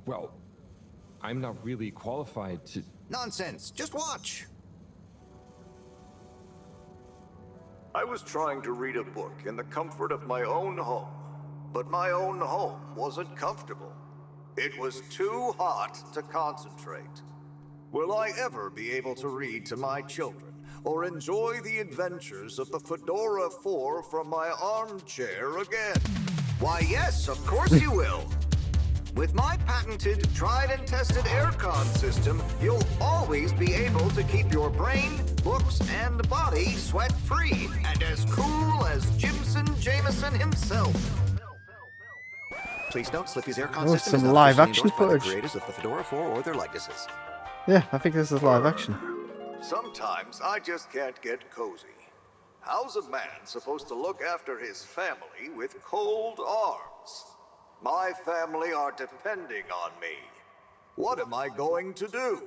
well, I'm not really qualified to... Nonsense. Just watch. I was trying to read a book in the comfort of my own home, but my own home wasn't comfortable. It was too hot to concentrate. Will I ever be able to read to my children or enjoy the adventures of the Fedora 4 from my armchair again? Why, yes, of course you will. With my patented, tried and tested aircon system, you'll always be able to keep your brain, books, and body sweat-free and as cool as Jimson Jameson himself. Please note, Slippy's aircon Oh, system is some not live officially action endorsed by the footage. creators of the Fedora 4 or their likenesses. Yeah, I think this is live action. Sometimes I just can't get cozy. How's a man supposed to look after his family with cold arms? My family are depending on me. What am I going to do?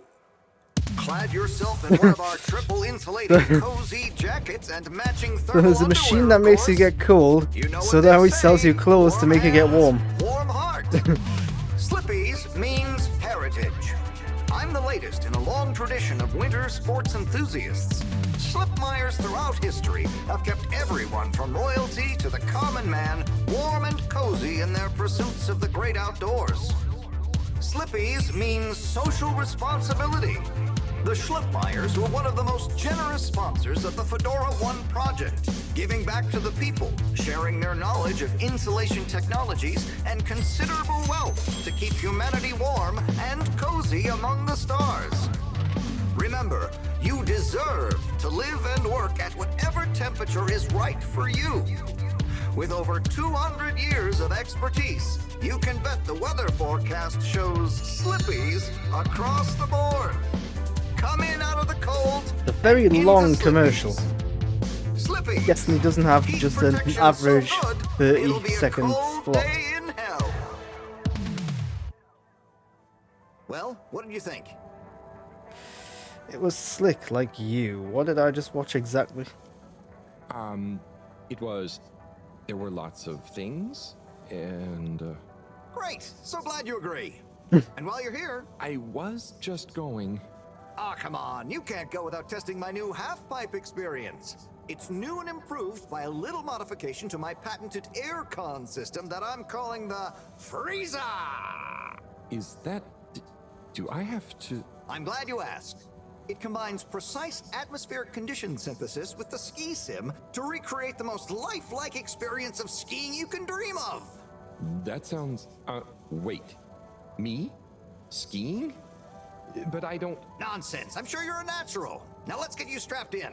Clad yourself in one of our triple insulated cozy jackets and matching thermal There's a machine underwear, that makes you get cold, so now he sells you clothes to make you get warm. warm heart. Slippies means heritage. I'm the latest in a long tradition of winter sports enthusiasts. Slipmires throughout history have kept everyone from royalty to the common man warm and cozy in their pursuits of the great outdoors. Slippies means social responsibility. The Schlipmeyers were one of the most generous sponsors of the Fedora 1 project, giving back to the people, sharing their knowledge of insulation technologies and considerable wealth to keep humanity warm and cozy among the stars. Remember, you deserve to live and work at whatever temperature is right for you. With over 200 years of expertise, you can bet the weather forecast shows slippies across the board. Come in out of the cold. A very long commercial. Slippy. Guessing he doesn't have just an average 30-second slot. Well, what did you think? It was slick like you. What did I just watch exactly? There were lots of things, and... Great! So glad you agree. And while you're here... I was just going... Ah, come on. You can't go without testing my new half-pipe experience. It's new and improved by a little modification to my patented aircon system that I'm calling the Freezer! Is that... Do I have to... I'm glad you asked. It combines precise atmospheric condition synthesis with the ski sim to recreate the most lifelike experience of skiing you can dream of. That sounds... wait. Me? Skiing? But I don't... Nonsense. I'm sure you're a natural. Now let's get you strapped in.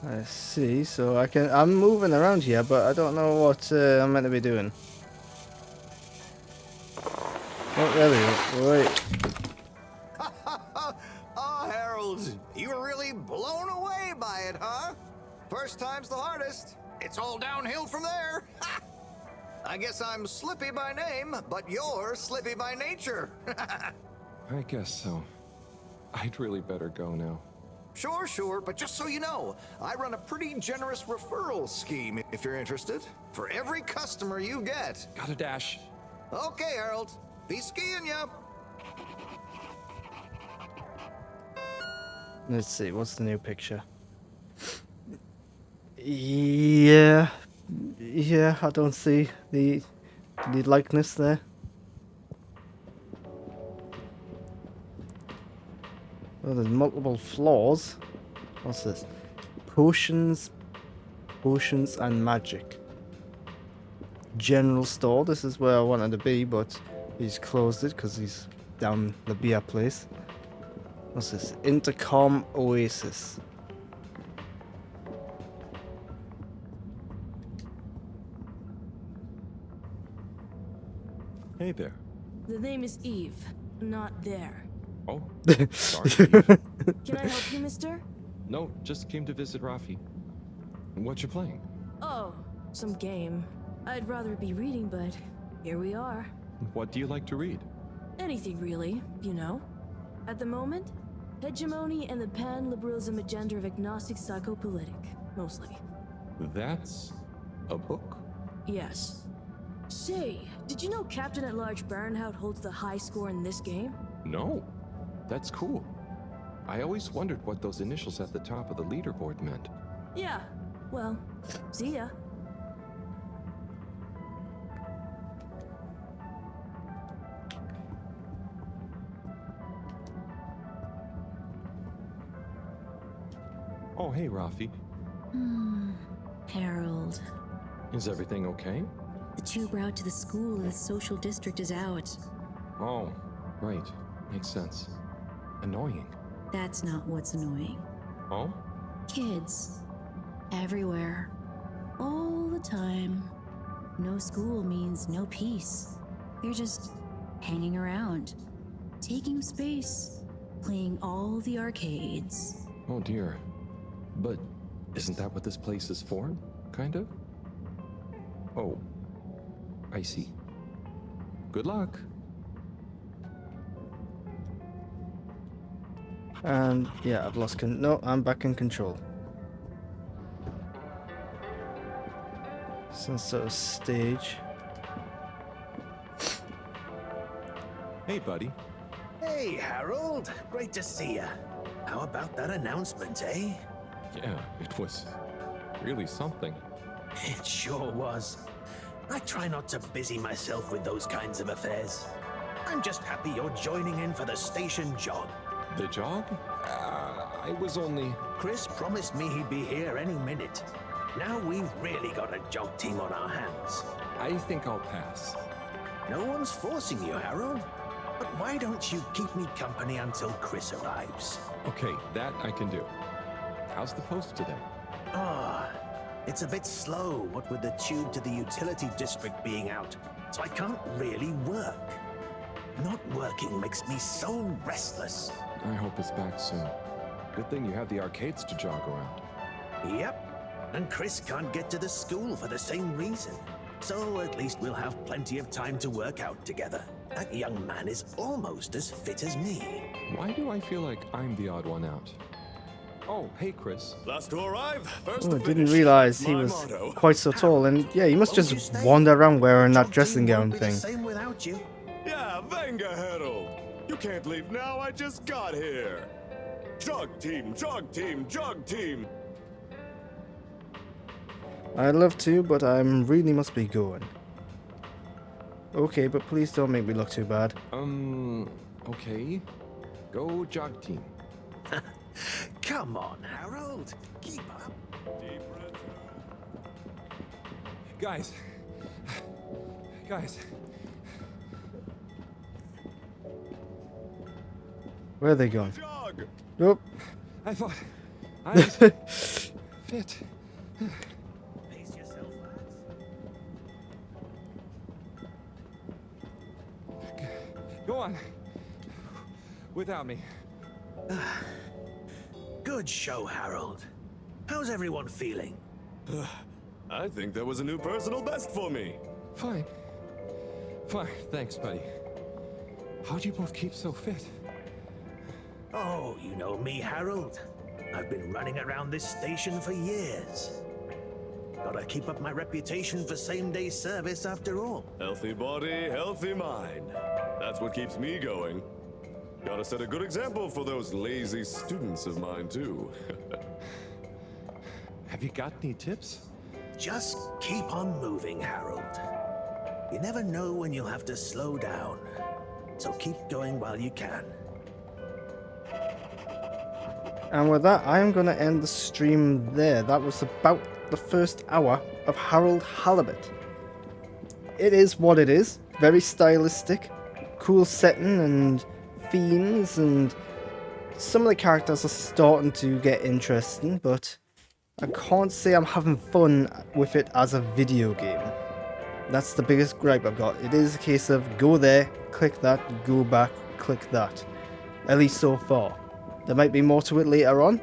I see, so I'm moving around here, but I don't know what I'm meant to be doing. Oh, there we go. Wait. Oh, Harold, you were really blown away by it, huh? First time's the hardest. It's all downhill from there. I guess I'm Slippy by name, but you're Slippy by nature. I guess so. I'd really better go now. Sure, but just so you know, I run a pretty generous referral scheme if you're interested. For every customer you get. Gotta dash. Okay, Harold. Be skiing ya. Let's see, what's the new picture? Yeah, I don't see the likeness there. Oh, there's multiple floors. What's this? Potions and magic. General store. This is where I wanted to be, but he's closed it because he's down the beer place. What's this? Intercom Oasis. Hey there. The name is Eve, not there. Oh, sorry. Can I help you, mister? No, just came to visit Rafi. What you playing? Oh, some game. I'd rather be reading, but here we are. What do you like to read? Anything really, you know. At the moment, hegemony and the pan-liberalism agenda of agnostic psychopolitic, mostly. That's a book? Yes. Say, did you know Captain-at-Large Baronhout holds the high score in this game? No. That's cool. I always wondered what those initials at the top of the leaderboard meant. Yeah. Well, see ya. Oh, hey, Rafi. Harold. Is everything okay? The tube route to the school in the social district is out. Oh, right. Makes sense. Annoying. That's not what's annoying. Oh? Kids. Everywhere. All the time. No school means no peace. They're just hanging around. Taking space. Playing all the arcades. Oh dear. But isn't that what this place is for? Kind of? Oh. I see. Good luck. And yeah, I've lost no, I'm back in control. Some sort of stage. Hey, buddy. Hey, Harold. Great to see you. How about that announcement, eh? Yeah, it was really something. It sure was. I try not to busy myself with those kinds of affairs. I'm just happy you're joining in for the station jog. The jog? I was only... Chris promised me he'd be here any minute. Now we've really got a jog team on our hands. I think I'll pass. No one's forcing you, Harold. But why don't you keep me company until Chris arrives? Okay, that I can do. How's the post today? It's a bit slow, what with the tube to the utility district being out, so I can't really work. Not working makes me so restless. I hope it's back soon. Good thing you have the arcades to jog around. Yep, and Chris can't get to the school for the same reason. So at least we'll have plenty of time to work out together. That young man is almost as fit as me. Why do I feel like I'm the odd one out? Oh, hey, Chris. Last to arrive, first Oh, to I didn't finish. realize he My was motto. quite so tall, and yeah, he must just wander around wearing that dressing gown thing. Same without you. Yeah, Venga Harold. You can't leave now, I just got here. Jog team, jog team, jog team. I'd love to, but I really must be going. Okay, but please don't make me look too bad. Okay. Go jog team. Come on, Harold. Keep up. Guys. Where are they going? Jog. Nope. I thought I was fit. Pace yourself, lads. Go on. Without me. Good show, Harold. How's everyone feeling? I think that was a new personal best for me. Fine. Thanks, buddy. How'd you both keep so fit? Oh, you know me, Harold. I've been running around this station for years. Gotta keep up my reputation for same-day service after all. Healthy body, healthy mind. That's what keeps me going. Gotta set a good example for those lazy students of mine, too. Have you got any tips? Just keep on moving, Harold. You never know when you'll have to slow down. So keep going while you can. And with that, I am going to end the stream there. That was about the first hour of Harold Halibut. It is what it is. Very stylistic. Cool setting and themes, and some of the characters are starting to get interesting, but I can't say I'm having fun with it as a video game. That's the biggest gripe I've got. It is a case of go there, click that, go back, click that. At least so far. There might be more to it later on.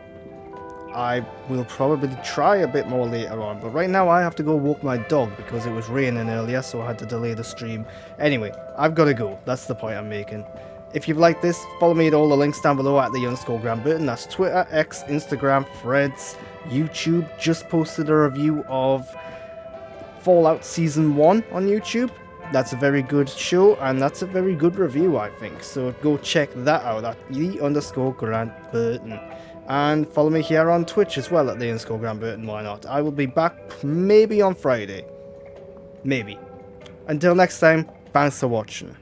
I will probably try a bit more later on, but right now I have to go walk my dog because it was raining earlier, so I had to delay the stream. Anyway, I've got to go. That's the point I'm making. If you've liked this, follow me at all the links down below at @the_Grant_Burton. That's Twitter, X, Instagram, Threads, YouTube. Just posted a review of Fallout Season 1 on YouTube. That's a very good show, and that's a very good review, I think. So go check that out at @the_Grant_Burton. And follow me here on Twitch as well at @the_Grant_Burton. Why not? I will be back maybe on Friday. Maybe. Until next time, thanks for watching.